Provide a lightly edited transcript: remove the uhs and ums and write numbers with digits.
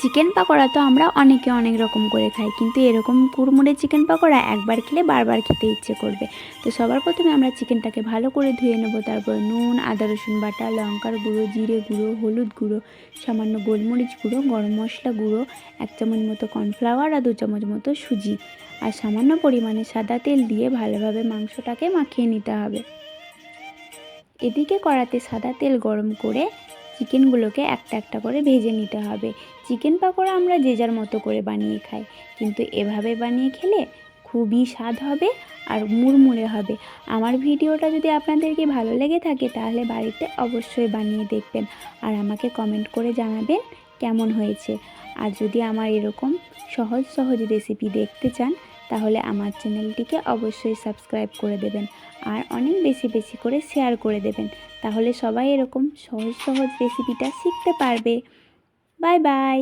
Chicken pakora তো আমরা অনেকে অনেক রকম করে খাই, কিন্তু এরকম কুড়মুড়ে চিকেন পাকোড়া একবার খেলে বারবার খেতে ইচ্ছে করবে। তো সবার প্রথমে আমরা চিকেনটাকে ভালো করে ধুয়ে নেব। তারপর নুন, আদা রসুন বাটা, লঙ্কার গুঁড়ো, জিরে গুঁড়ো, হলুদ গুঁড়ো, সামান্য গোলমরিচ গুঁড়ো, গরম মশলা গুঁড়ো, 1 চামচ মতো কর্নফ্লাওয়ার আর 2 চামচ মতো সুজি আর সামান্য পরিমাণে সাদা তেল দিয়ে ভালোভাবে মাংসটাকে মাখিয়ে নিতে হবে। এদিকে কড়াতে সাদা তেল গরম করে চিকেনগুলোকে একটা একটা করে ভেজে নিতে হবে। চিকেন পাকোড়া আমরা যে যার মতো করে বানিয়ে খাই, কিন্তু এভাবে বানিয়ে খেলে খুবই স্বাদ হবে আর মুড়মুড়ে হবে। আমার ভিডিওটা যদি আপনাদেরকে ভালো লেগে থাকে তাহলে বাড়িতে অবশ্যই বানিয়ে দেখবেন আর আমাকে কমেন্ট করে জানাবেন কেমন হয়েছে। আর যদি আমার এরকম সহজ সহজ রেসিপি দেখতে চান তাহলে আমার চ্যানেলটিকে অবশ্যই সাবস্ক্রাইব করে দেবেন আর অনেক বেশি বেশি করে শেয়ার করে দেবেন। তাহলে সবাই এরকম সহজ সহজ রেসিপিটা শিখতে পারবে। Bye bye.